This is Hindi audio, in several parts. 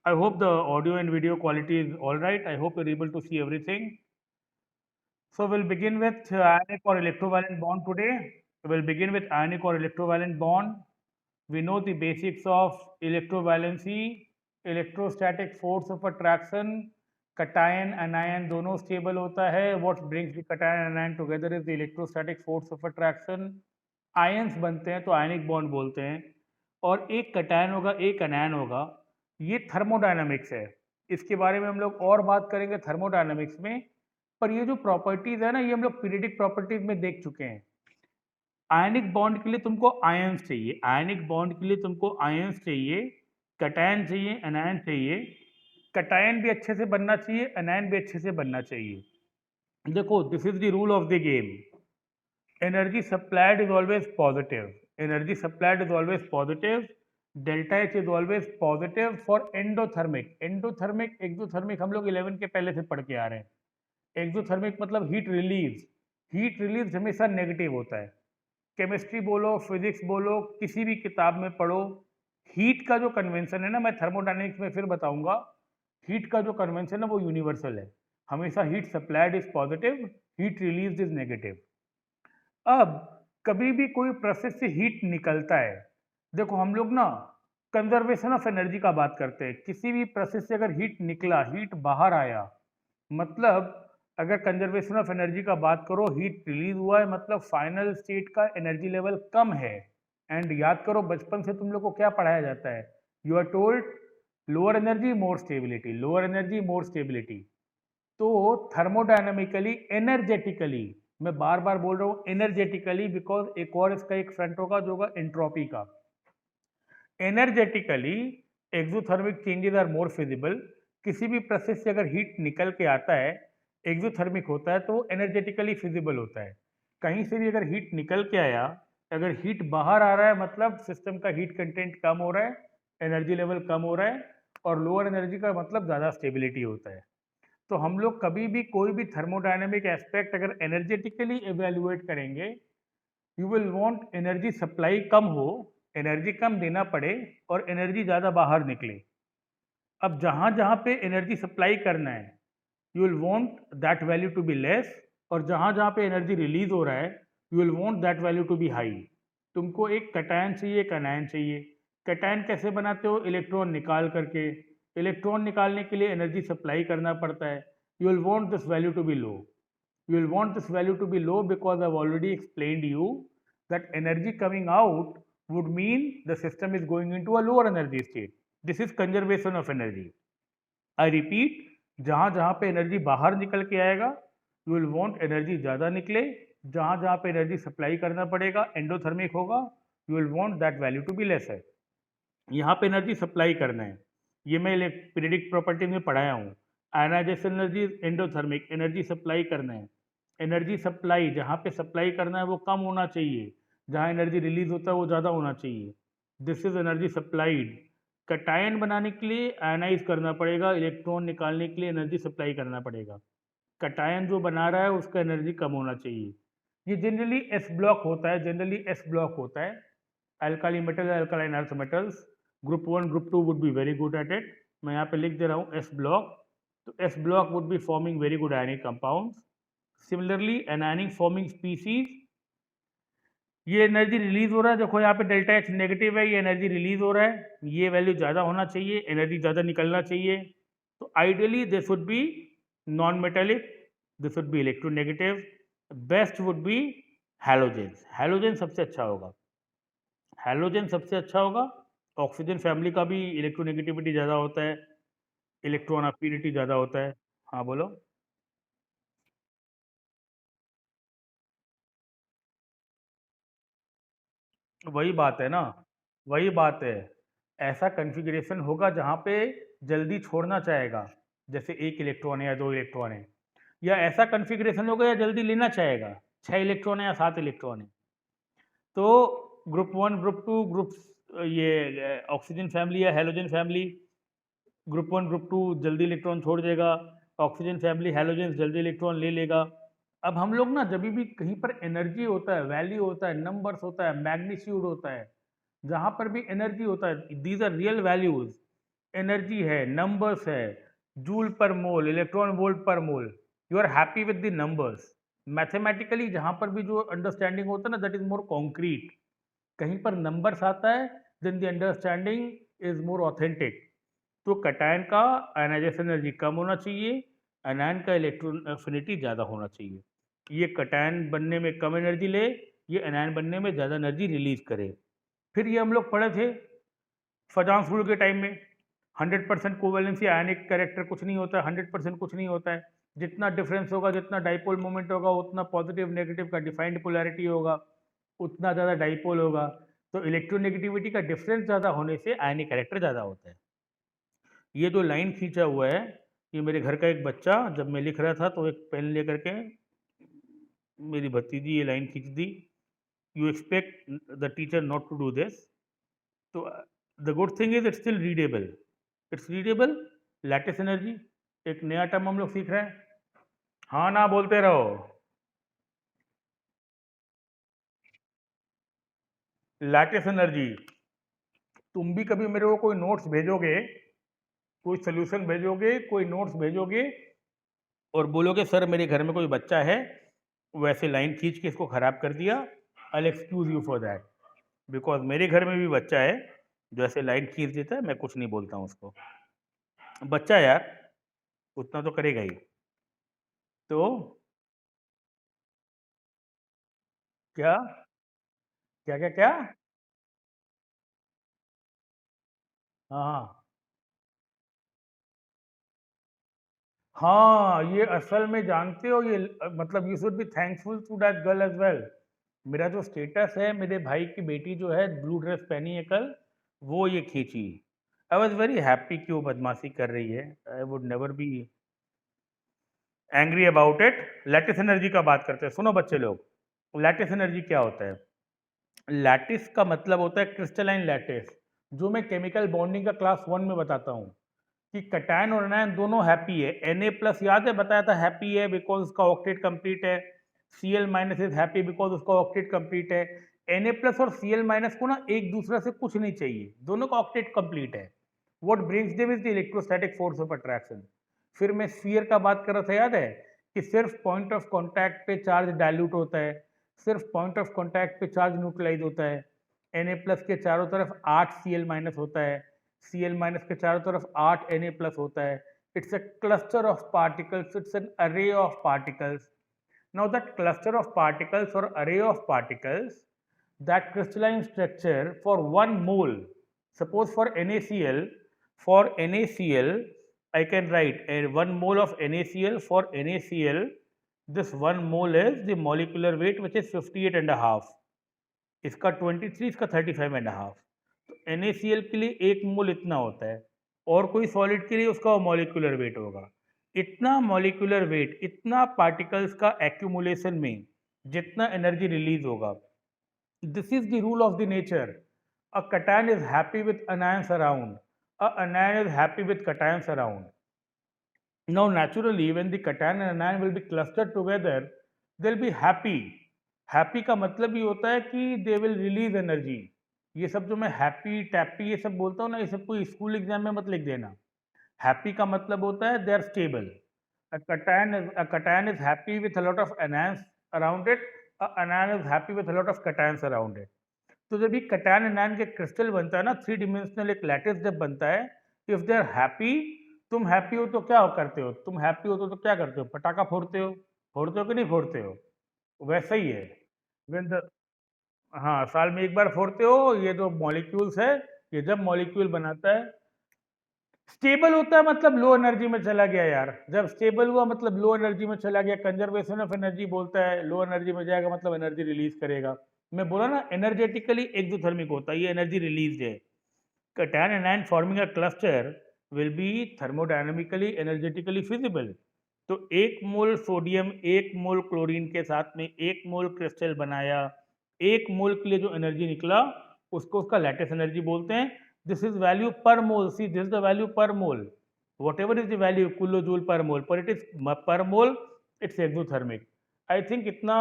I hope the audio and video quality is all right. I hope you're able to see everything. So we'll begin with ionic or electrovalent bond today. We'll begin with ionic or electrovalent bond. We know the basics of electrovalency, electrostatic force of attraction, cation, anion दोनों stable होता है. What brings the cation and anion together is the electrostatic force of attraction. Ions बनते हैं तो आयनिक बॉन्ड बोलते हैं. और एक कटायन होगा, एक अनायन होगा. ये थर्मोडायनामिक्स है. इसके बारे में हम लोग और बात करेंगे थर्मोडायनामिक्स में. पर ये जो प्रॉपर्टीज है ना, ये हम लोग पीरियडिक प्रॉपर्टीज में देख चुके हैं. आयनिक बॉन्ड के लिए तुमको आयंस चाहिए, आयनिक बॉन्ड के लिए तुमको आयंस चाहिए, कटायन चाहिए, अनायन चाहिए. कटायन भी अच्छे से बनना चाहिए, अनायन भी अच्छे से बनना चाहिए. देखो, this is the rule of the game. energy supplied is always positive, energy supplied is always positive. delta H is always positive for endothermic. endothermic exothermic हम लोग 11 के पहले से पढ़ के आ रहे हैं. एक्सोथर्मिक मतलब हीट रिलीज. हीट रिलीज हमेशा नेगेटिव होता है. केमिस्ट्री बोलो, फिजिक्स बोलो, किसी भी किताब में पढ़ो, हीट का जो कन्वेंशन है ना, मैं थर्मोडायनेमिक्स में फिर बताऊंगा, हीट का जो कन्वेंशन है वो यूनिवर्सल है. हमेशा heat supplied is positive, heat release is negative. अब कभी भी कोई प्रोसेस से हीट निकलता है, देखो हम लोग ना कंजर्वेशन ऑफ एनर्जी का बात करते हैं. किसी भी प्रोसेस से अगर हीट निकला, हीट बाहर आया, मतलब अगर कंजर्वेशन ऑफ एनर्जी का बात करो, हीट रिलीज हुआ है मतलब फाइनल स्टेट का एनर्जी लेवल कम है. एंड याद करो, बचपन से तुम लोग को क्या पढ़ाया जाता है? You are told lower energy more stability, lower energy more stability. तो थर्मोडायनामिकली, एनर्जेटिकली, मैं बार बार बोल रहा हूँ एनर्जेटिकली, बिकॉज एक और इसका एक फ्रंट होगा जो होगा एंट्रोपी का. Energetically exothermic changes are more feasible. किसी भी प्रोसेस से अगर हीट निकल के आता है, एक्सोथर्मिक होता है, तो एनर्जेटिकली फिजिबल होता है. कहीं से भी अगर हीट निकल के आया, अगर हीट बाहर आ रहा है मतलब सिस्टम का हीट कंटेंट कम हो रहा है, एनर्जी लेवल कम हो रहा है. और लोअर एनर्जी का मतलब ज़्यादा स्टेबिलिटी होता है. तो हम लोग कभी भी कोई भी थर्मोडायनेमिक एस्पेक्ट अगर एनर्जेटिकली एवेल्युएट करेंगे, you will want energy supply कम हो, एनर्जी कम देना पड़े और एनर्जी ज़्यादा बाहर निकले. अब जहाँ जहाँ पे एनर्जी सप्लाई करना है, you will want that value to be less. और जहाँ जहाँ पे एनर्जी रिलीज हो रहा है, you will want that value to be high. तुमको एक कटायन चाहिए, एक अनायन चाहिए. कटायन कैसे बनाते हो? इलेक्ट्रॉन निकाल करके. इलेक्ट्रॉन निकालने के लिए एनर्जी सप्लाई करना पड़ता है. You will want this value to be low. You will want this value to be low because I've already explained you that energy coming out would mean the system is going into a lower energy state. This is conservation of energy. I repeat, जहाँ जहाँ पे एनर्जी बाहर निकल के आएगा, you will want एनर्जी ज़्यादा निकले. जहाँ जहाँ पे एनर्जी सप्लाई करना पड़ेगा, एंडोथर्मिक होगा, you will want that value to be less है. यहाँ पे एनर्जी सप्लाई करना है, ये मैं पीरियडिक प्रॉपर्टी में पढ़ाया हूँ. Ionization energy endothermic, energy supply करना है. एनर्जी सप्लाई, जहाँ पे सप्लाई करना है वो कम होना चाहिए, जहाँ एनर्जी रिलीज होता है वो ज़्यादा होना चाहिए. This is energy supplied. Cation बनाने के लिए आयनाइज करना पड़ेगा, इलेक्ट्रॉन निकालने के लिए एनर्जी सप्लाई करना पड़ेगा. कटायन जो बना रहा है उसका एनर्जी कम होना चाहिए. ये जनरली एस ब्लॉक होता है, जनरली एस ब्लॉक होता है. Alkali metal, alkaline earth metals, group 1 group 2 would be very good at it. मैं यहाँ पे लिख दे रहा हूँ एस ब्लॉक. तो S block would be forming very good ionic compounds. Similarly anionic forming species, ये एनर्जी रिलीज हो रहा है, देखो यहाँ पे डेल्टा एच नेगेटिव है, ये एनर्जी रिलीज हो रहा है, ये वैल्यू ज़्यादा होना चाहिए, एनर्जी ज़्यादा निकलना चाहिए. तो ideally this would be non metallic, this would be electronegative. Best would be halogen. Halogen सबसे अच्छा होगा, हैलोजेन सबसे अच्छा होगा. ऑक्सीजन फैमिली का भी इलेक्ट्रोनेगेटिविटी ज़्यादा होता है, इलेक्ट्रॉन अफिनिटी ज़्यादा होता है. हाँ बोलो. वही बात है ना, वही बात है. ऐसा कॉन्फ़िगरेशन होगा जहाँ पे जल्दी छोड़ना चाहेगा, जैसे एक इलेक्ट्रॉन है या दो इलेक्ट्रॉन है. या ऐसा कॉन्फ़िगरेशन होगा या जल्दी लेना चाहेगा, 6 इलेक्ट्रॉन है या 7 इलेक्ट्रॉन है. तो ग्रुप 1 ग्रुप 2 ग्रुप, ये ऑक्सीजन फैमिली या हेलोजन फैमिली, ग्रुप 1 ग्रुप 2 जल्दी इलेक्ट्रॉन छोड़ देगा, ऑक्सीजन फैमिली हेलोजन जल्दी इलेक्ट्रॉन ले लेगा. अब हम लोग ना जब भी कहीं पर एनर्जी होता है, वैल्यू होता है, नंबर्स होता है, मैग्नीट्यूड होता है, जहाँ पर भी एनर्जी होता है, these are real values. Energy है, नंबर्स है, joule per mole, electron volt per mole, you are happy with the numbers. Mathematically जहाँ पर भी जो अंडरस्टैंडिंग होता है ना, दैट इज मोर कॉन्क्रीट। कहीं पर नंबर्स आता है, then the understanding is more authentic. तो कटायन का आयनाइजेशन एनर्जी कम होना चाहिए, अनायन का इलेक्ट्रॉन एफिनिटी ज़्यादा होना चाहिए। ये कटायन बनने में कम एनर्जी ले, ये अनायन बनने में ज़्यादा एनर्जी रिलीज करे। फिर ये हम लोग पढ़े थे फजांस रूल के टाइम में, 100% कोवैलेंसी आयनिक कैरेक्टर कुछ नहीं होता है, 100% कुछ नहीं होता है। जितना डिफरेंस होगा, जितना डाइपोल मोमेंट होगा, उतना पॉजिटिव नेगेटिव का डिफाइंड पोलैरिटी होगा, उतना ज़्यादा डाइपोल होगा। तो इलेक्ट्रोनेगेटिविटी का डिफरेंस ज़्यादा होने से आयनिक कैरेक्टर ज़्यादा होता है। ये जो लाइन खींचा हुआ है, ये मेरे घर का एक बच्चा जब मैं लिख रहा था तो एक पेन लेकर के मेरी भतीजी ये लाइन खींच दी, you expect the teacher not to do this. तो the good thing is it's still readable, it's readable. Lattice energy एक नया टर्म हम लोग सीख रहे हैं। हाँ ना बोलते रहो। लैटिस एनर्जी, तुम भी कभी मेरे को कोई नोट्स भेजोगे, कोई सोल्यूशन भेजोगे, कोई नोट्स भेजोगे और बोलोगे सर मेरे घर में कोई बच्चा है वैसे लाइन खींच के इसको खराब कर दिया, I excuse you for that, because मेरे घर में भी बच्चा है जो ऐसे लाइन खींच देता है, मैं कुछ नहीं बोलता हूँ उसको। बच्चा यार उतना तो करेगा ही। तो क्या क्या क्या क्या? हाँ हाँ हाँ, ये असल में जानते हो, ये मतलब you should be thankful to that girl as well. मेरा जो स्टेटस है, मेरे भाई की बेटी जो है ब्लू ड्रेस पहनी है कल, वो ये खींची। आई वॉज वेरी हैप्पी कि वो बदमाशी कर रही है। I would never be angry about it. Lattice energy का बात करते हैं, सुनो बच्चे लोग। लैटिस एनर्जी क्या होता है? लैटिस का मतलब होता है क्रिस्टलाइन लैटिस, जो मैं केमिकल बॉन्डिंग का क्लास 1 में बताता हूँ कि कटायन और एनायन दोनों हैप्पी है। Na+ याद है, बताया था हैप्पी है बिकॉज उसका ऑक्टेट कंप्लीट है। Cl- इज हैप्पी बिकॉज उसका ऑक्टेट कंप्लीट है। Na+ और Cl- को ना एक दूसरे से कुछ नहीं चाहिए, दोनों का ऑक्टेट कंप्लीट है। What brings them is the electrostatic force of attraction. फिर मैं स्फीयर का बात कर रहा था, याद है कि सिर्फ पॉइंट ऑफ कॉन्टैक्ट पे चार्ज डाइल्यूट होता है, सिर्फ पॉइंट ऑफ कॉन्टैक्ट पे चार्ज न्यूट्रलाइज होता है। Na+ के चारों तरफ 8 Cl- होता है, Cl- के चारों तरफ 8 Na+ होता है। It's a cluster of particles, it's an array of particles. Now that cluster of particles or array of particles, that crystalline structure for one mole, suppose for NaCl, I can write a 1 mole of NaCl for NaCl. This 1 mole is the molecular weight which is 58 and a half. इसका 23, इसका 35 एंड हाफ। तो NaCl के लिए 1 मोल इतना होता है, और कोई सॉलिड के लिए उसका मॉलिक्यूलर वेट होगा इतना। मॉलिक्यूलर वेट इतना पार्टिकल्स का एक्यूमुलेशन में जितना एनर्जी रिलीज होगा। This is the rule of the nature. A cation is happy with anions around, a anion is happy with cations around. Now, naturally, when the cation and anion will be clustered together, they'll be happy. Happy का मतलब ही होता है कि they will release energy. ये सब जो मैं हैप्पी टैप्पी ये सब बोलता हूँ ना, ये सब कोई स्कूल एग्जाम में मत लिख देना। हैप्पी का मतलब होता है they are stable. A cation is happy with a lot of anions around it. A anion is happy with a lot of cations around it. तो जब ये कटायन एनायन के क्रिस्टल बनता है ना, 3 डिमेंशनल एक लैटिस जब बनता है, इफ दे आर हैप्पी, तुम हैप्पी हो तो क्या करते हो? तुम हैप्पी हो तो क्या करते हो? पटाखा फोड़ते हो कि नहीं फोड़ते हो? वैसा ही है। When the, हाँ, साल में एक बार फोड़ते हो। ये जो मॉलिक्यूल्स है, ये जब मॉलिक्यूल बनाता है, स्टेबल होता है मतलब लो एनर्जी में चला गया यार। जब स्टेबल हुआ मतलब लो एनर्जी में चला गया। कंजर्वेशन ऑफ एनर्जी बोलता है, लो एनर्जी में जाएगा मतलब एनर्जी रिलीज करेगा। मैं बोला ना एनर्जेटिकली एक्सोथर्मिक होता है, ये एनर्जी रिलीज है। cation anion forming a cluster will be thermodynamically energetically feasible। तो 1 मोल सोडियम 1 मोल क्लोरीन के साथ में 1 मोल क्रिस्टल बनाया, 1 मोल के लिए जो एनर्जी निकला उसको उसका लैटिस एनर्जी बोलते हैं। This is value per mole, see this is the value per mole, whatever is the value kilo joule per mole, per it is per mole, it's exothermic. I think इतना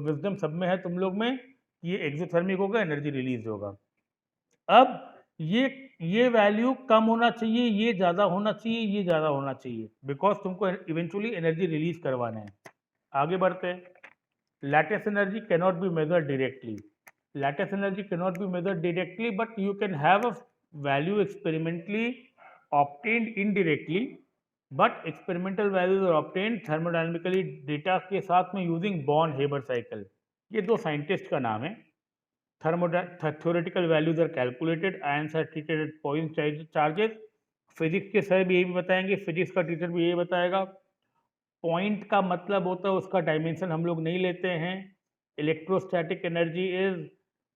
विजडम सब में है तुम लोग में कि ये एक्सोथर्मिक होगा, एनर्जी रिलीज होगा। अब ये ये वैल्यू कम होना चाहिए, ये ज़्यादा होना चाहिए, ये ज़्यादा होना चाहिए, बिकॉज तुमको इवेंचुअली एनर्जी रिलीज करवाना है। आगे बढ़ते हैं। Lattice energy cannot be measured directly. Lattice energy cannot be measured directly, but you can have a value experimentally obtained indirectly. But experimental values are obtained thermodynamically data के साथ में using Born-Haber cycle. ये दो साइंटिस्ट का नाम है। Theoretical values are calculated, ions are treated at point charges. Physics के सर भी यही बताएंगे, फिजिक्स का टीचर भी यही बताएगा। पॉइंट का मतलब होता है उसका डायमेंशन हम लोग नहीं लेते हैं। Electrostatic energy is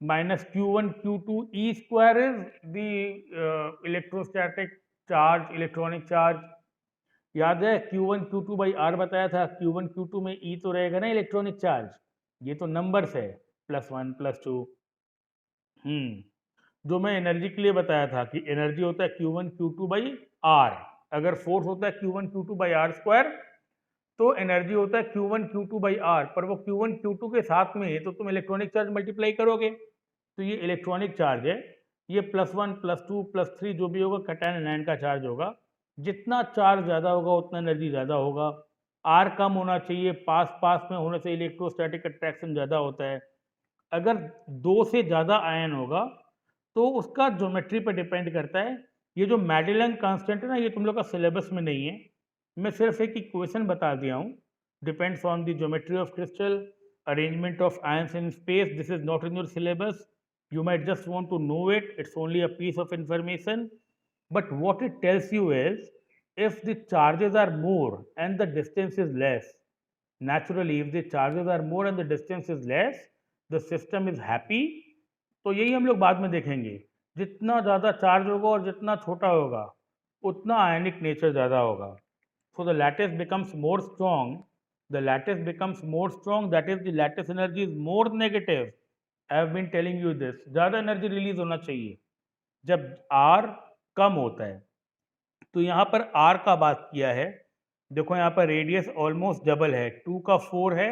minus Q1 Q2 E square is the electrostatic charge, electronic charge. याद है Q1 Q2 बाई R बताया था, Q1 Q2 में E तो रहेगा ना इलेक्ट्रॉनिक चार्ज, ये तो नंबर्स है, +1 +2। जो मैं एनर्जी के लिए बताया था कि एनर्जी होता है Q1 Q2 बाई R, अगर फोर्स होता है Q1 Q2 by R square, तो एनर्जी होता है Q1 Q2 बाई R, पर वो Q1 Q2 के साथ में है तो तुम इलेक्ट्रॉनिक चार्ज मल्टीप्लाई करोगे, तो ये इलेक्ट्रॉनिक चार्ज है। ये +1 +2 +3 जो भी होगा कैटायन एनायन का चार्ज होगा। जितना चार्ज ज़्यादा होगा उतना एनर्जी ज़्यादा होगा। R कम होना चाहिए, पास पास में होने से इलेक्ट्रोस्टैटिक अट्रैक्शन ज़्यादा होता है। अगर 2 से ज़्यादा आयन होगा तो उसका ज्योमेट्री पर डिपेंड करता है। ये जो मैडिलन कांस्टेंट है ना, ये तुम लोग का सिलेबस में नहीं है, मैं सिर्फ एक इक्वेशन बता दिया हूँ। Depends on the geometry of crystal, arrangement of ions in space, this is not in your syllabus, you might just want to know it, it's only a piece of information, but what it tells you is if the charges are more and the distance is less, naturally if the charges are more and the distance is less, the system is happy। तो यही हम लोग बाद में देखेंगे, जितना ज़्यादा चार्ज होगा और जितना छोटा होगा उतना आयनिक नेचर ज़्यादा होगा। So the lattice becomes more strong, the lattice becomes more strong, that is the lattice energy is more negative। I have been telling you this, ज़्यादा एनर्जी रिलीज होना चाहिए जब R कम होता है। तो यहाँ पर R का बात किया है, देखो यहाँ पर रेडियस ऑलमोस्ट डबल है, 2 का 4 है।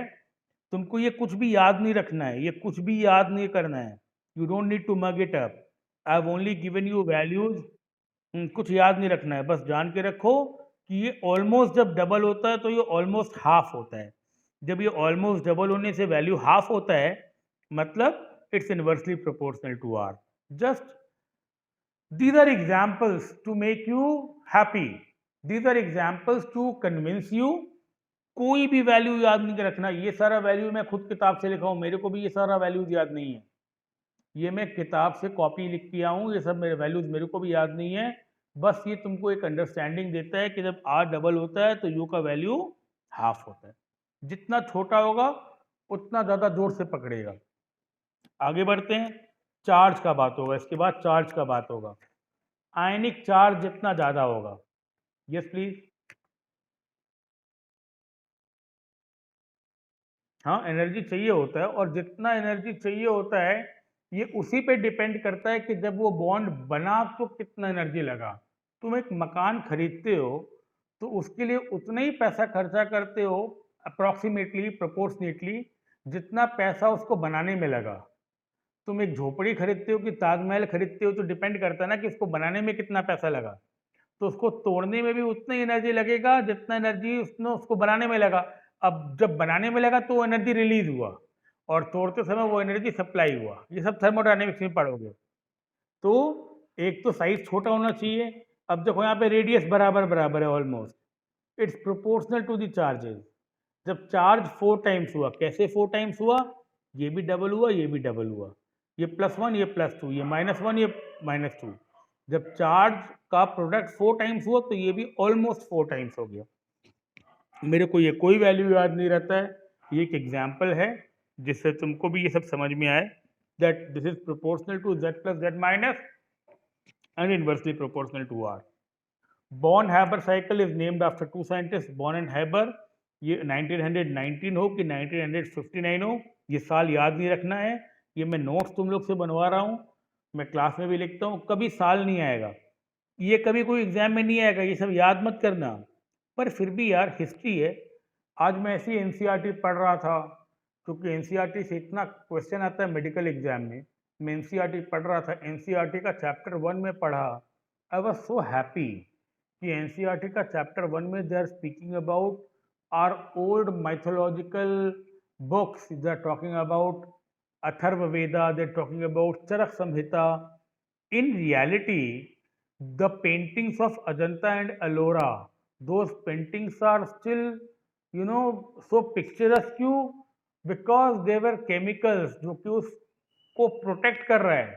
तुमको ये कुछ भी याद नहीं रखना है, ये कुछ भी याद नहीं करना है, you don't need to mug it up, I have only given you values. कुछ याद नहीं रखना है, बस जान के रखो कि ये ऑलमोस्ट जब डबल होता है तो ये ऑलमोस्ट हाफ होता है। जब ये ऑलमोस्ट डबल होने से वैल्यू हाफ होता है, मतलब it's inversely proportional to R। Just these are examples to make you happy, these are examples to convince you। कोई भी वैल्यू याद नहीं रखना, ये सारा वैल्यू मैं खुद किताब से लिखा हूँ, मेरे को भी ये सारा वैल्यूज याद नहीं है, ये मैं किताब से कॉपी लिख के आऊँ, ये सब मेरे वैल्यूज मेरे को भी याद नहीं है। बस ये तुमको एक अंडरस्टैंडिंग देता है कि जब R डबल होता है तो U का वैल्यू हाफ होता है, जितना छोटा होगा उतना ज़्यादा जोर से पकड़ेगा। आगे बढ़ते हैं, चार्ज का बात होगा, इसके बाद चार्ज का बात होगा। आयनिक चार्ज जितना ज़्यादा होगा, यस प्लीज। हाँ, एनर्जी चाहिए होता है, और जितना एनर्जी चाहिए होता है ये उसी पे डिपेंड करता है कि जब वो बॉन्ड बना तो कितना एनर्जी लगा। तुम एक मकान खरीदते हो तो उसके लिए उतना ही पैसा खर्चा करते हो अप्रॉक्सीमेटली प्रोपोर्शनेटली जितना पैसा उसको बनाने में लगा। तुम एक झोपड़ी खरीदते हो कि ताजमहल खरीदते हो तो डिपेंड करता है ना कि इसको बनाने में कितना पैसा लगा, तो उसको तोड़ने में भी उतना ही एनर्जी लगेगा जितना एनर्जी उसने उसको बनाने में लगा। अब जब बनाने में लगा तो वो एनर्जी रिलीज हुआ और तोड़ते समय वो एनर्जी सप्लाई हुआ, ये सब थर्मोडायनेमिक्स में पढ़ोगे। तो एक तो साइज छोटा होना चाहिए। अब देखो यहाँ पे रेडियस बराबर बराबर है almost, it's proportional to the charges. जब चार्ज 4 टाइम्स हुआ, कैसे 4 टाइम्स हुआ, ये भी डबल हुआ, ये भी डबल हुआ, ये +1 ये +2, ये -1 ये -2। जब चार्ज का प्रोडक्ट 4 टाइम्स हुआ तो ये भी ऑलमोस्ट 4 टाइम्स हो गया। मेरे को ये कोई वैल्यू याद नहीं रहता है, ये एक एग्जाम्पल है जिससे तुमको भी ये सब समझ में आए that this is proportional to Z+Z- and inversely proportional to R। Born-Haber cycle is named after two scientists, Born and Haber। ये 1919 हो कि 1959 हो, ये साल याद नहीं रखना है, ये मैं नोट्स तुम लोग से बनवा रहा हूँ, मैं क्लास में भी लिखता हूँ, कभी साल नहीं आएगा, ये कभी कोई एग्जाम में नहीं आएगा, ये सब याद मत करना। पर फिर भी यार हिस्ट्री है। आज मैं ऐसी एनसीईआरटी पढ़ रहा था, क्योंकि एनसीईआरटी से इतना क्वेश्चन आता है मेडिकल एग्जाम में, मैं एनसीईआरटी पढ़ रहा था, एनसीईआरटी का चैप्टर 1 में पढ़ा, आई वाज सो हैप्पी कि एनसीईआरटी का चैप्टर 1 में they are speaking about our old mythological books, they are talking about Atharvaveda, they are talking about Charaka Samhita. In reality, the paintings of Ajanta and Ellora, those paintings are still, so picturesque because they were chemicals जो कि उसको प्रोटेक्ट कर रहा है.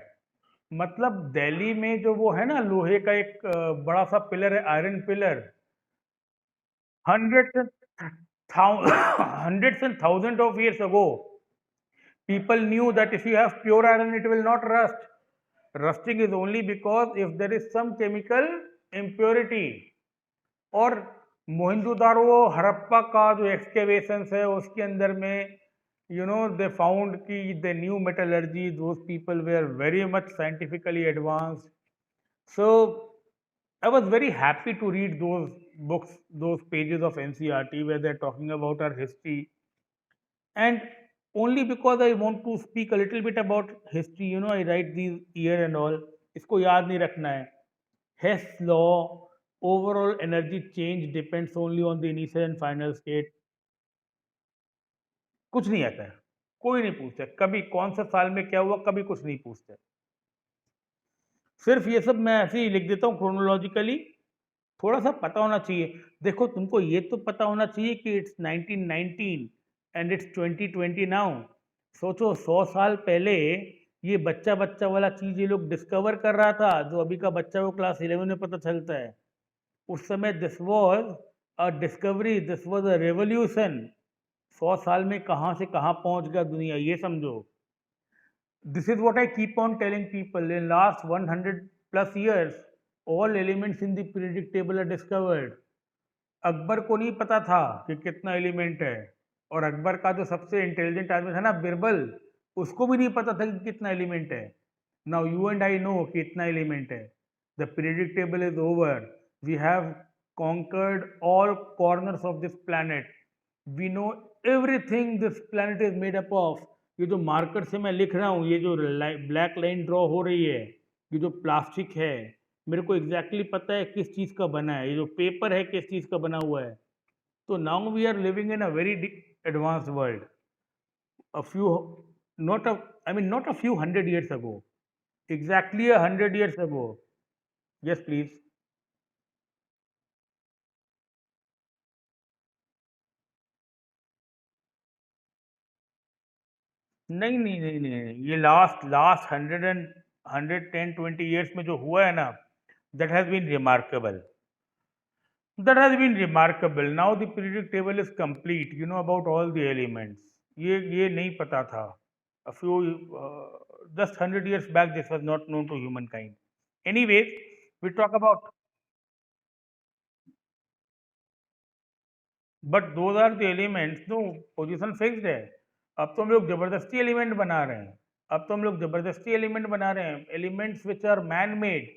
मतलब दिल्ली में जो वो है ना लोहे का एक बड़ा सा पिलर है, iron pillar, hundreds and hundreds and thousands of years ago, people knew that if you have pure iron, it will not rust. Rusting is only because if there is some chemical impurity. और मोहिंजोदारो हड़प्पा का जो एक्सकेवेशंस है उसके अंदर में दे फाउंड कि the new metallurgy, those people were very much scientifically advanced. So I was very happy to read those books, those pages of NCERT where they are talking about our history. And only because I want to speak a little bit about history, I write these year and all. इसको याद नहीं रखना है. Hess law, overall energy change depends only on the initial and final state. कुछ नहीं आता है, कोई नहीं पूछता कभी कौन सा साल में क्या हुआ, कभी कुछ नहीं पूछते. सिर्फ ये सब मैं ऐसे ही लिख देता हूँ क्रोनोलॉजिकली. थोड़ा सा पता होना चाहिए. देखो तुमको ये तो पता होना चाहिए कि इट्स 1919 एंड इट्स 2020 नाउ. सोचो 100 साल पहले ये बच्चा बच्चा वाला चीज ये लोग डिस्कवर कर रहा था जो अभी का बच्चा को क्लास 11 में पता चलता है. उस समय this was a discovery, this was a revolution. 100 साल में कहाँ से कहाँ पहुंच गया दुनिया, ये समझो. This is what I keep on telling people. In last 100 plus years all elements in the periodic table are discovered. Akbar को नहीं पता था कि कितना एलिमेंट है, और अकबर का जो सबसे इंटेलिजेंट आदमी था ना बिरबल, उसको भी नहीं पता था कि कितना एलिमेंट है. Now you and I know कि इतना एलिमेंट है. The periodic table is over. We have conquered all corners of this planet. We know everything this planet is made up of. ये जो मार्कर से मैं लिख रहा हूँ, ये जो ब्लैक लाइन ड्रॉ हो रही है, ये जो प्लास्टिक है, मेरे को एग्जैक्टली पता है किस चीज़ का बना है. ये जो पेपर है किस चीज़ का बना हुआ है. तो now we are living in a very advanced world. A few not a I mean not a few 100 years ago, exactly 100 years ago. Yes please. नहीं नहीं नहीं नहीं, ये लास्ट लास्ट 110-20 years में जो हुआ है ना, that has been remarkable. That has been remarkable. Now the periodic table is complete. You know about all the elements. ये नहीं पता था. A few just 100 years back, this was not known to humankind. Anyways, we talk about. But those are the elements. No position fixed है. अब तो हम लोग जबरदस्ती एलिमेंट बना रहे हैं. अब तो हम लोग जबरदस्ती एलिमेंट बना रहे हैं. Elements which are man made.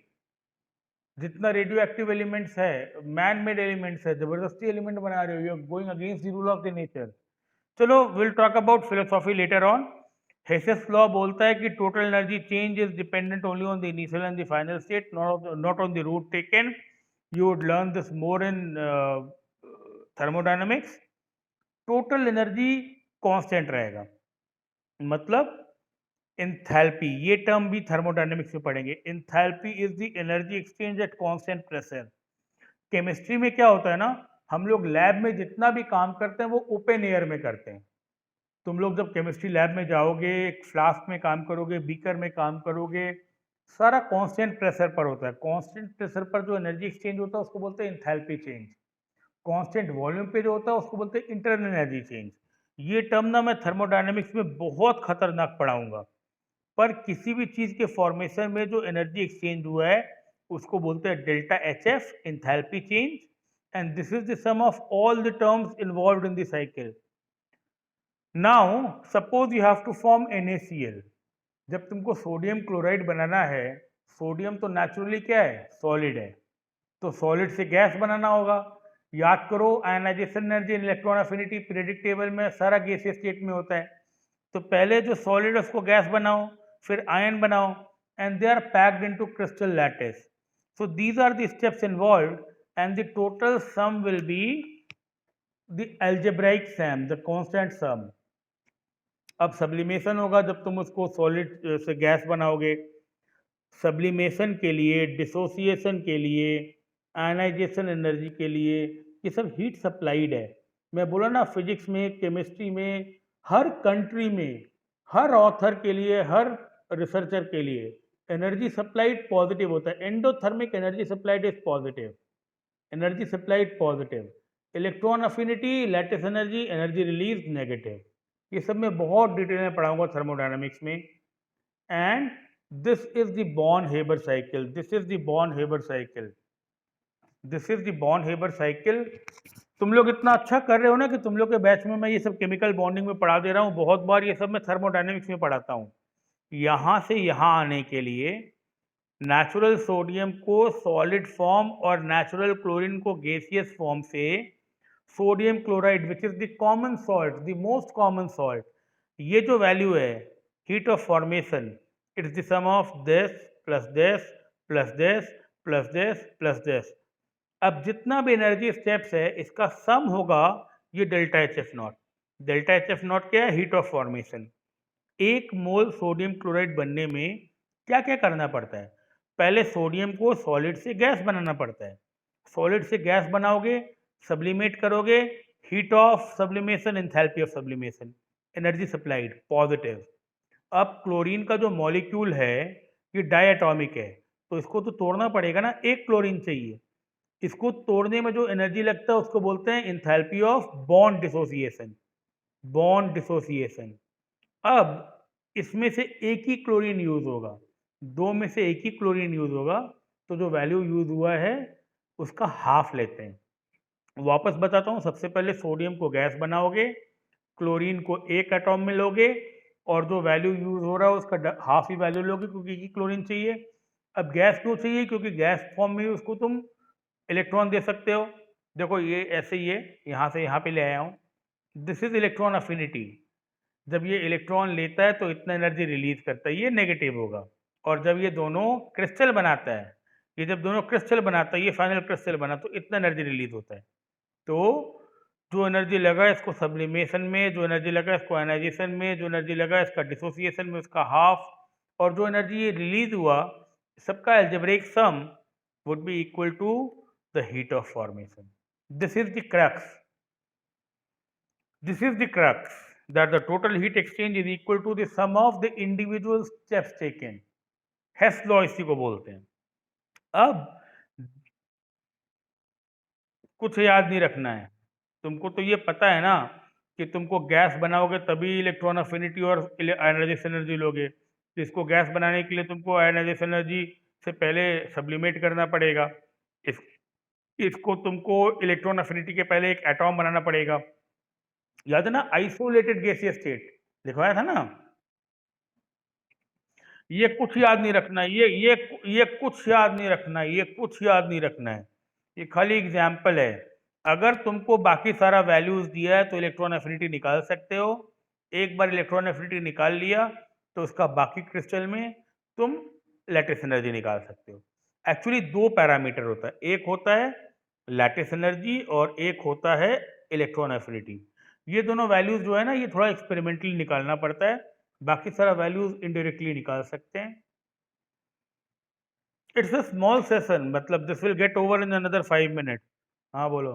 जितना रेडियो एक्टिव एलिमेंट्स है, मैन मेड एलिमेंट्स है, जबरदस्ती एलिमेंट बना रहे हो. You are going against the rule of the nature. चलो will talk about philosophy later on. Hess's law बोलता है कि total energy change is dependent only on the initial and the final state, not on the route taken. You would learn this more in thermodynamics. Total energy constant रहेगा. मतलब एंथैल्पी, ये टर्म भी थर्मोडायनेमिक्स में पढ़ेंगे. Enthalpy is the energy exchange at constant pressure. Chemistry में क्या होता है ना, हम लोग लैब में जितना भी काम करते हैं वो ओपन एयर में करते हैं. तुम लोग जब केमिस्ट्री लैब में जाओगे, एक फ्लास्क में काम करोगे, बीकर में काम करोगे, सारा कांस्टेंट प्रेशर पर होता है. कांस्टेंट प्रेशर पर जो एनर्जी एक्सचेंज होता है उसको बोलते हैं एंथैल्पी चेंज. कांस्टेंट वॉल्यूम पे जो होता है उसको बोलते हैं इंटरनल एनर्जी चेंज. ये टर्म ना मैं थर्मोडायनेमिक्स में बहुत खतरनाक पढ़ाऊंगा. पर किसी भी चीज के फॉर्मेशन में जो एनर्जी एक्सचेंज हुआ है उसको बोलते हैं delta H F, enthalpy change. And this is the sum of all the terms involved in the cycle. Now suppose you have to form NaCl. जब तुमको सोडियम क्लोराइड बनाना है, सोडियम तो नेचुरली क्या है, सॉलिड है, तो सॉलिड से गैस बनाना होगा. याद करो ionization energy, electron affinity periodic table में सारा गैसीय स्टेट में होता है. तो पहले जो सॉलिड है उसको गैस बनाओ, फिर आयन बनाओ, and they are packed into crystal lattice. So these are the steps involved, and the total sum will be the algebraic sum, the constant sum. अब सब्लिमेशन होगा जब तुम उसको सॉलिड से गैस बनाओगे. सब्लिमेशन के लिए, डिसोसिएशन के लिए, आयनाइजेशन एनर्जी के लिए, ये सब हीट सप्लाइड है. मैं बोला ना, फिजिक्स में, केमिस्ट्री में, हर कंट्री में, हर ऑथर के लिए, हर रिसर्चर के लिए एनर्जी सप्लाइड पॉजिटिव होता है. Endothermic energy supplied is positive. Energy supplied positive. Electron affinity, lattice energy, energy release negative. ये सब मैं बहुत डिटेल में पढ़ाऊंगा थर्मोडायनामिक्स में. And this is the born-Haber cycle. This is the born-Haber cycle. This is the born-Haber cycle. तुम लोग इतना अच्छा कर रहे हो ना कि तुम लोग के बैच में मैं ये सब केमिकल बॉन्डिंग में पढ़ा दे रहा हूँ. बहुत बार ये सब मैं थर्मोडायनेमिक्स में पढ़ाता हूँ. यहाँ से यहाँ आने के लिए नेचुरल सोडियम को सॉलिड फॉर्म और नेचुरल क्लोरीन को गैसियस फॉर्म से sodium chloride, which is the common salt, the most common salt, ये जो वैल्यू है heat of formation, it's the sum of this plus this plus this plus this plus this. अब जितना भी एनर्जी स्टेप्स है इसका सम होगा ये delta H F not. Delta H F not क्या है? Heat of formation. एक मोल सोडियम क्लोराइड बनने में क्या क्या करना पड़ता है? पहले सोडियम को सॉलिड से गैस बनाना पड़ता है. सॉलिड से गैस बनाओगे, सब्लिमेट करोगे, heat of sublimation, enthalpy of sublimation, energy supplied positive. अब क्लोरीन का जो मॉलिक्यूल है ये डायटॉमिक है, तो इसको तो तोड़ना पड़ेगा ना. एक क्लोरीन चाहिए. इसको तोड़ने में जो एनर्जी लगता है उसको बोलते हैं enthalpy of bond dissociation. Bond dissociation. अब इसमें से एक ही क्लोरीन यूज होगा, दो में से एक ही क्लोरीन यूज होगा, तो जो वैल्यू यूज हुआ है उसका हाफ लेते हैं. वापस बताता हूँ. सबसे पहले सोडियम को गैस बनाओगे, क्लोरीन को एक एटॉम में लोगे, और जो वैल्यू यूज हो रहा है उसका हाफ ही वैल्यू लोगे क्योंकि एक ही क्लोरीन चाहिए. अब गैस क्यों चाहिए? क्योंकि गैस फॉर्म में उसको तुम इलेक्ट्रॉन दे सकते हो. देखो ये ऐसे ही है, यहाँ से यहाँ पे ले आया हूँ. This is electron affinity. जब ये इलेक्ट्रॉन लेता है तो इतना एनर्जी रिलीज करता है, ये नेगेटिव होगा. और जब ये दोनों क्रिस्टल बनाता है, ये जब दोनों क्रिस्टल बनाता है, ये फाइनल क्रिस्टल बना, तो इतना एनर्जी रिलीज होता है. तो जो एनर्जी लगा इसको सब्लिमेशन में, जो एनर्जी लगा इसको आयनाइजेशन में, जो एनर्जी लगा इसका डिसोसिएशन में, उसका हाफ, और जो एनर्जी ये रिलीज हुआ, सबका algebraic sum would be equal to the heat of formation. This is the crux. This is the crux, that the total heat exchange is equal to the sum of the individual steps taken. Hess law इसी को बोलते हैं. अब कुछ याद नहीं रखना है. तुमको तो ये पता है ना कि तुमको गैस बनाओगे तभी इलेक्ट्रॉन अफिनिटी और आयनाइजेशन एनर्जी लोगे. तो इसको गैस बनाने के लिए तुमको आयनाइजेशन एनर्जी से पहले सब्लिमेट करना पड़ेगा. इसको तुमको इलेक्ट्रॉन अफिनिटी के पहले एक एटॉम बनाना पड़ेगा. याद है ना, आइसोलेटेड गैसियस स्टेट लिखवाया था ना. ये कुछ याद नहीं रखना है. ये कुछ याद नहीं रखना है. ये कुछ याद नहीं रखना है. ये खाली एग्जाम्पल है. अगर तुमको बाकी सारा वैल्यूज दिया है तो इलेक्ट्रॉन एफिनिटी निकाल सकते हो. एक बार इलेक्ट्रॉन एफिनिटी निकाल लिया तो उसका बाकी क्रिस्टल में तुम लैटिस एनर्जी निकाल सकते हो. एक्चुअली दो पैरामीटर होता है. एक होता है लैटिस एनर्जी और एक होता है इलेक्ट्रॉन एफिनिटी. ये दोनों वैल्यूज जो है ना, ये थोड़ा एक्सपेरिमेंटली निकालना पड़ता है. बाकी सारा वैल्यूज इनडायरेक्टली निकाल सकते हैं. इट्स अ स्मॉल सेशन, मतलब this will get over in another 5 minute. हाँ बोलो.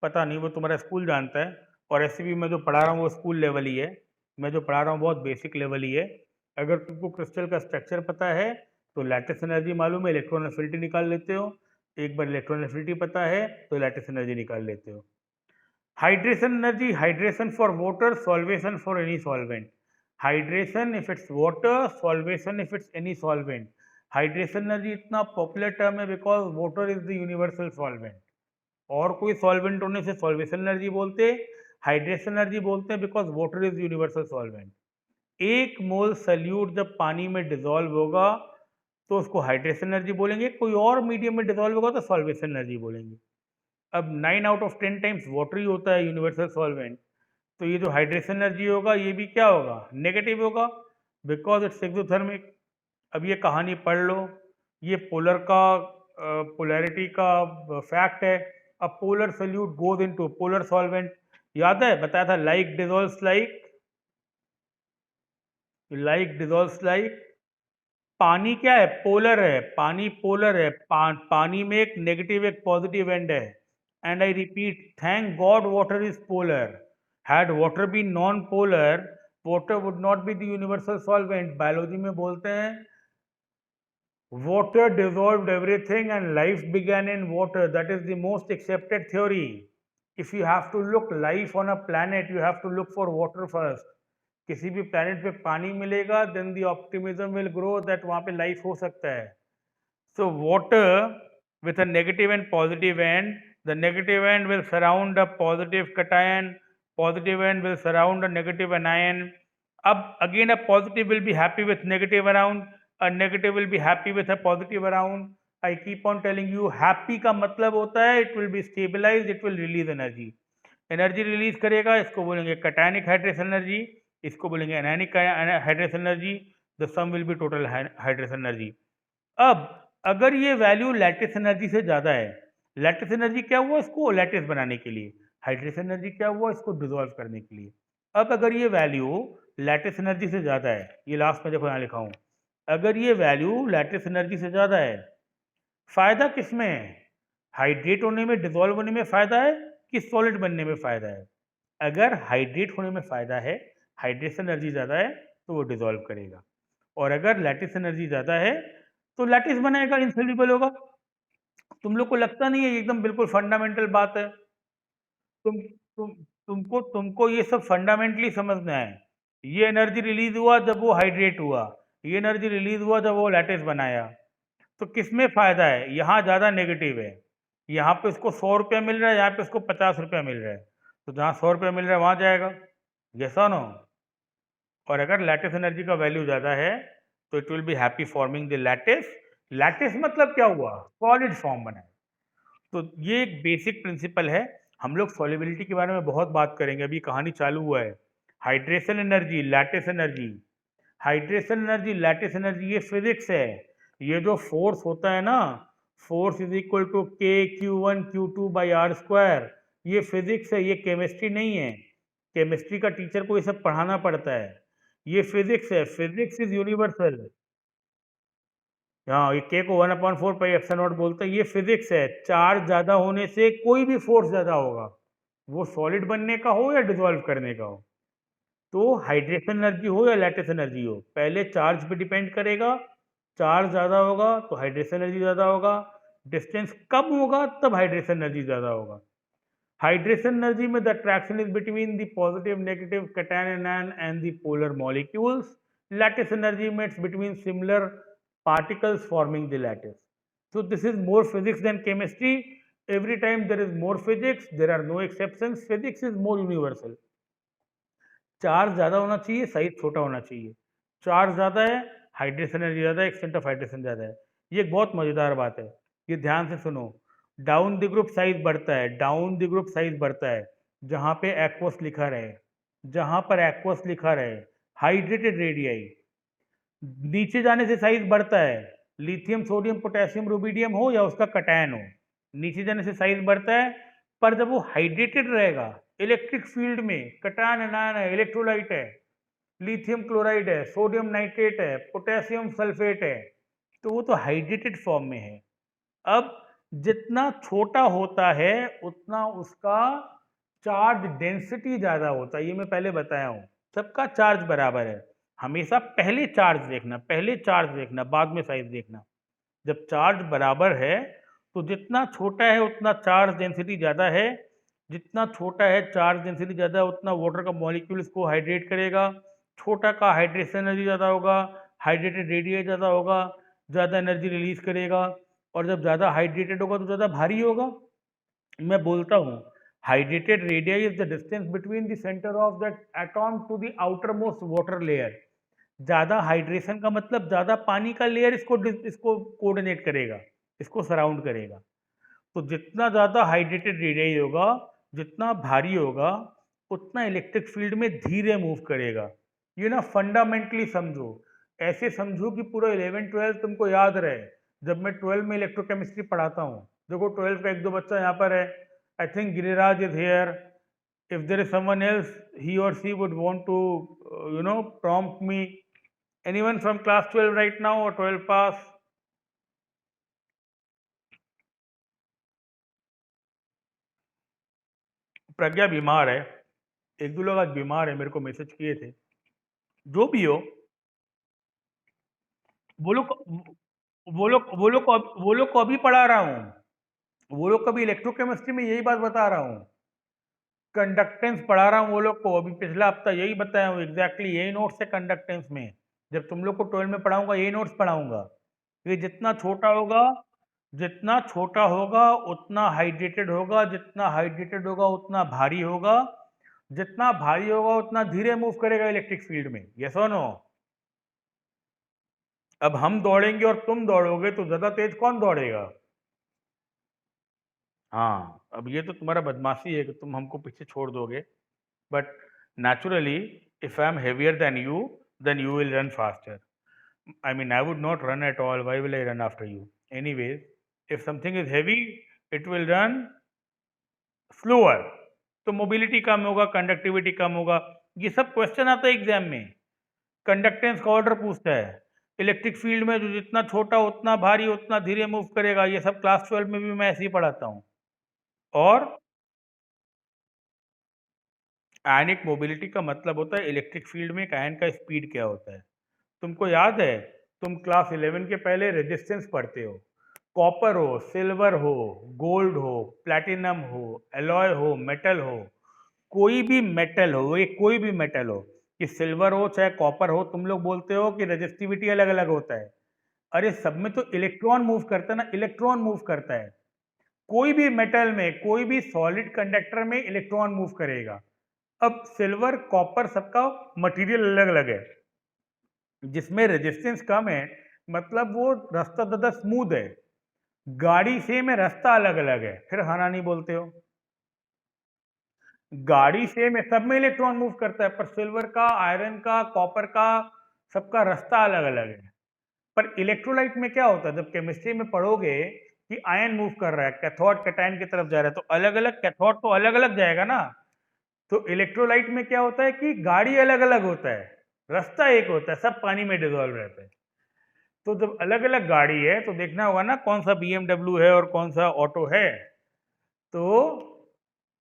पता नहीं, वो तुम्हारा स्कूल जानता है. और ऐसे भी मैं जो पढ़ा रहा हूँ वो स्कूल लेवल ही है. मैं जो पढ़ा रहा हूँ बहुत बेसिक लेवल ही है. अगर तुमको क्रिस्टल का स्ट्रक्चर पता है तो लैटिस एनर्जी मालूम है, इलेक्ट्रॉन एफिनिटी निकाल लेते हो. एक बार इलेक्ट्रॉन एफिनिटी पता है तो लैटिस एनर्जी निकाल लेते हो. Hydration energy, hydration for water, solvation for any solvent. Hydration if it's water, solvation if it's any solvent. Hydration energy इतना पॉपुलर टर्म है because water is the universal solvent. और कोई सॉल्वेंट होने से सॉल्वेशन एनर्जी बोलते, हाइड्रेशन एनर्जी बोलते हैं because water is universal solvent. एक मोल सल्यूट जब पानी में डिजोल्व होगा तो उसको हाइड्रेशन एनर्जी बोलेंगे. कोई और मीडियम में डिजोल्व होगा तो सॉल्वेशन एनर्जी बोलेंगे. अब 9 आउट ऑफ 10 टाइम्स वाटर ही होता है यूनिवर्सल सॉल्वेंट, तो ये जो हाइड्रेशन एनर्जी होगा ये भी क्या होगा, नेगेटिव होगा, बिकॉज इट्स एक्सोथर्मिक। अब ये कहानी पढ़ लो, ये पोलर का पोलैरिटी का फैक्ट है। अब polar solute goes into polar solvent, याद है बताया था, like dissolves like, like dissolves like. पानी क्या है, पोलर है, पानी पोलर है, पानी में एक नेगेटिव एक पॉजिटिव एंड है। And I repeat, thank God water is polar. Had water be non polar, water would not be the universal solvent. Biology में बोलते हैं water dissolved everything and life began in water. That is the most accepted theory. If you have to look life on a planet, you have to look for water first. किसी भी planet पे पानी मिलेगा, then the optimism will grow that वहाँ पे life हो सकता है. So water with a negative and positive end, the negative end will surround a positive cation, positive end will surround a negative anion. Ab again a positive will be happy with negative around, a negative will be happy with a positive around. I keep on telling you, happy का मतलब होता है it will be stabilized, it will release energy. Energy release करेगा, इसको बोलेंगे कैटायनिक हाइड्रेशन एनर्जी, इसको बोलेंगे anionic hydration energy. The sum will be total hydration energy. अब अगर ये वैल्यू लैटिस एनर्जी से ज़्यादा है, लैटिस एनर्जी क्या हुआ, इसको लैटिस बनाने के लिए, हाइड्रेशन एनर्जी क्या हुआ, इसको डिजोल्व करने के लिए। अब अगर ये वैल्यू लैटिस एनर्जी से ज़्यादा है, ये लास्ट में देखो यहाँ लिखा हूँ, अगर ये वैल्यू लैटिस एनर्जी से ज़्यादा है, फ़ायदा किस में है, हाइड्रेट होने में, डिजोल्व होने में फ़ायदा है कि सॉलिड बनने में फ़ायदा है। अगर हाइड्रेट होने में फ़ायदा है, हाइड्रेशन एनर्जी ज़्यादा है, तो वो डिजोल्व करेगा, और अगर लैटिस एनर्जी ज़्यादा है तो लैटिस बनाएगा, इनसॉल्युबल होगा। तुम लोग को लगता नहीं है ये एकदम बिल्कुल फंडामेंटल बात है? तुमको ये सब फंडामेंटली समझना है। ये एनर्जी रिलीज हुआ जब वो हाइड्रेट हुआ, ये एनर्जी रिलीज हुआ जब वो लैटिस बनाया। तो किसमें फायदा है, यहाँ ज़्यादा नेगेटिव है, यहाँ पे इसको 100 रुपया मिल रहा है, यहाँ पे इसको 50 रुपया मिल रहा है, तो जहाँ 100 रुपया मिल रहा है वहाँ जाएगा, यस और नो। और अगर लैटिस एनर्जी का वैल्यू ज़्यादा है तो it will be happy forming the lattice. Lattice मतलब क्या हुआ, सॉलिड फॉर्म बना है। तो ये एक बेसिक प्रिंसिपल है। हम लोग सॉल्युबिलिटी के बारे में बहुत बात करेंगे, अभी कहानी चालू हुआ है। Hydration energy, lattice energy, hydration energy, lattice energy, ये फिजिक्स है। ये जो फोर्स होता है ना, force is equal to k Q1 Q2 by r square, ये फिजिक्स है, ये केमिस्ट्री नहीं है। केमिस्ट्री का टीचर को ये सब पढ़ाना पड़ता है, ये फिजिक्स है, फिजिक्स इज यूनिवर्सल। हाँ, ये के को 1/4 पाई एप्सिलॉन नॉट बोलते हैं, ये फिजिक्स है। चार्ज ज़्यादा होने से कोई भी फोर्स ज़्यादा होगा, वो सॉलिड बनने का हो या डिसॉल्व करने का हो। तो हाइड्रेशन एनर्जी हो या लैटिस एनर्जी हो, पहले चार्ज पे डिपेंड करेगा। चार्ज ज़्यादा होगा तो हाइड्रेशन एनर्जी ज़्यादा होगा, डिस्टेंस कम होगा तब हाइड्रेशन एनर्जी ज़्यादा होगा। हाइड्रेशन एनर्जी में the attraction is between the positive negative cation anion and the polar molecules. Lattice energy में it's between similar particles forming the lattice. So this is more physics than chemistry. Every time there is more physics, there are no exceptions. Physics is more universal. Charge ज़्यादा होना चाहिए, साइज छोटा होना चाहिए। चार्ज ज़्यादा है, हाइड्रेशन एनर्जी ज़्यादा है, एक्सटेंट ऑफ हाइड्रेशन ज़्यादा है। ये एक बहुत मज़ेदार बात है, ये ध्यान से सुनो। डाउन द ग्रुप साइज बढ़ता है, डाउन द ग्रुप साइज बढ़ता है जहाँ पे एक्वस लिखा रहे, जहाँ पर एक्वस लिखा रहे, हाइड्रेटेड रेडियाई। नीचे जाने से साइज बढ़ता है, लिथियम सोडियम पोटेशियम रुबिडियम हो या उसका कटायन हो, नीचे जाने से साइज बढ़ता है। पर जब वो हाइड्रेटेड रहेगा, इलेक्ट्रिक फील्ड में कटायन एनायन है, इलेक्ट्रोलाइट है, लिथियम क्लोराइड है, सोडियम नाइट्रेट है, पोटेशियम सल्फेट है, तो वो तो हाइड्रेटेड फॉर्म में है। अब जितना छोटा होता है उतना उसका चार्ज डेंसिटी ज़्यादा होता है, ये मैं पहले बताया हूँ। सबका चार्ज बराबर है, हमेशा पहले चार्ज देखना, पहले चार्ज देखना, बाद में साइज देखना। जब चार्ज बराबर है तो जितना छोटा है उतना चार्ज डेंसिटी ज़्यादा है, जितना छोटा है चार्ज डेंसिटी ज़्यादा है उतना वाटर का मॉलिक्यूल इसको हाइड्रेट करेगा, छोटा का हाइड्रेशन एनर्जी ज़्यादा होगा, हाइड्रेटेड रेडिएट ज़्यादा होगा, ज़्यादा एनर्जी रिलीज करेगा, और जब ज़्यादा हाइड्रेटेड होगा तो ज़्यादा भारी होगा। मैं बोलता हूँ, hydrated radii is the distance between the centre of that atom to the outer most water layer. ज़्यादा हाइड्रेशन का मतलब ज़्यादा पानी का लेयर इसको कोऑर्डिनेट करेगा, इसको सराउंड करेगा। तो जितना ज़्यादा हाइड्रेटेड रेडियाई होगा, जितना भारी होगा, उतना इलेक्ट्रिक फील्ड में धीरे मूव करेगा। ये ना फंडामेंटली समझो, ऐसे समझो कि पूरा 11-12 तुमको याद रहे। जब मैं 12 में इलेक्ट्रोकेमिस्ट्री पढ़ाता हूँ, देखो 12 का एक दो बच्चा यहाँ पर है, I think Giriraj is here. If there is someone else, he or she would want to, prompt me. Anyone from class 12 right now or 12 pass? प्रज्ञा बीमार है, एक दो लोग आज बीमार है, मेरे को मैसेज किए थे। जो भी हो, वो लोग वो लोग को अभी पढ़ा रहा हूँ, वो लोग को अभी इलेक्ट्रोकेमिस्ट्री में यही बात बता रहा हूँ, कंडक्टेंस पढ़ा रहा हूँ वो लोग को। अभी पिछला हफ्ता यही बताया हूँ, एग्जैक्टली यही नोट्स है कंडक्टेंस में। जब तुम लोग को 12 में पढ़ाऊंगा यही नोट्स पढ़ाऊंगा। ये जितना छोटा होगा उतना हाइड्रेटेड होगा, जितना हाइड्रेटेड होगा उतना भारी होगा, जितना भारी होगा उतना धीरे मूव करेगा इलेक्ट्रिक फील्ड में। यस और नो? अब हम दौड़ेंगे और तुम दौड़ोगे तो ज्यादा तेज कौन दौड़ेगा? हाँ, अब ये तो तुम्हारा बदमाशी है कि तुम हमको पीछे छोड़ दोगे। But naturally, if I'm heavier than you, then you will run faster. I mean, I would not run at all. Why will I run after you? Anyways, if something is heavy, it will run slower. तो मोबिलिटी कम होगा, कंडक्टिविटी कम होगा। ये सब क्वेश्चन आता है एग्जाम में। कंडक्टेंस का ऑर्डर पूछता है, इलेक्ट्रिक फील्ड में जो जितना छोटा उतना भारी उतना धीरे मूव करेगा। ये सब क्लास 12 में भी मैं ऐसे ही पढ़ाता हूँ। और आयनिक मोबिलिटी का मतलब होता है इलेक्ट्रिक फील्ड में एक आयन का स्पीड क्या होता है। तुमको याद है, तुम क्लास 11 के पहले रेजिस्टेंस पढ़ते हो। कॉपर हो, सिल्वर हो, गोल्ड हो, प्लैटिनम हो, एलॉय हो, मेटल हो, कोई भी मेटल हो, ये कोई भी मेटल हो, कि सिल्वर हो चाहे कॉपर हो, तुम लोग बोलते हो कि रेजिस्टिविटी अलग अलग होता है। अरे सब में तो इलेक्ट्रॉन मूव करता है ना, इलेक्ट्रॉन मूव करता है। कोई भी मेटल में, कोई भी सॉलिड कंडक्टर में इलेक्ट्रॉन मूव करेगा। अब सिल्वर कॉपर सबका मटेरियल अलग अलग है, जिसमें रेजिस्टेंस कम है मतलब वो रास्ता ज़्यादा स्मूथ है। गाड़ी सेम है, रास्ता अलग अलग है, फिर हाँ नहीं बोलते हो। गाड़ी सेम है, सब में इलेक्ट्रॉन मूव करता है, पर सिल्वर का, आयरन का, कॉपर का, सबका रास्ता अलग अलग है। पर इलेक्ट्रोलाइट में क्या होता है, जब केमिस्ट्री में पढ़ोगे कि आयन मूव कर रहा है, कैथोड कैटायन की तरफ जा रहा है, तो अलग अलग कैथोड तो अलग अलग जाएगा ना। तो इलेक्ट्रोलाइट में क्या होता है कि गाड़ी अलग अलग होता है, रास्ता एक होता है, सब पानी में डिजोल्व रहते हैं। तो जब अलग अलग गाड़ी है तो देखना होगा ना कौन सा BMW है और कौन सा ऑटो है। तो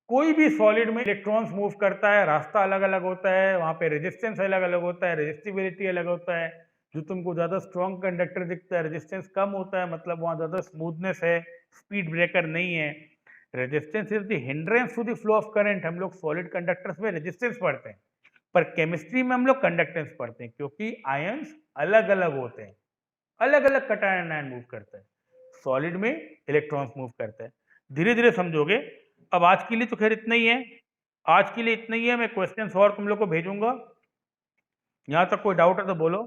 कोई भी सॉलिड में इलेक्ट्रॉन्स मूव करता है, रास्ता अलग अलग होता है, वहां पे रेजिस्टेंस अलग अलग होता है, रेजिस्टिविटी अलग होता है। जो तुमको ज्यादा स्ट्रॉन्ग कंडक्टर दिखता है, रेजिस्टेंस कम होता है, मतलब वहां ज्यादा स्मूथनेस है, स्पीड ब्रेकर नहीं है। Resistance is the hindrance to the flow of current. हम लोग सॉलिड कंडक्टर्स में रेजिस्टेंस पढ़ते हैं, पर केमिस्ट्री में हम लोग कंडक्टेंस पढ़ते हैं, क्योंकि आयंस अलग अलग होते हैं, अलग अलग कैटायन आयन मूव करता है, सॉलिड में इलेक्ट्रॉन्स मूव करता है। धीरे धीरे समझोगे। अब आज के लिए तो खैर इतना ही है, आज के लिए इतना ही है। मैं क्वेश्चंस और तुम लोग को भेजूंगा। यहाँ तक कोई डाउट है तो बोलो।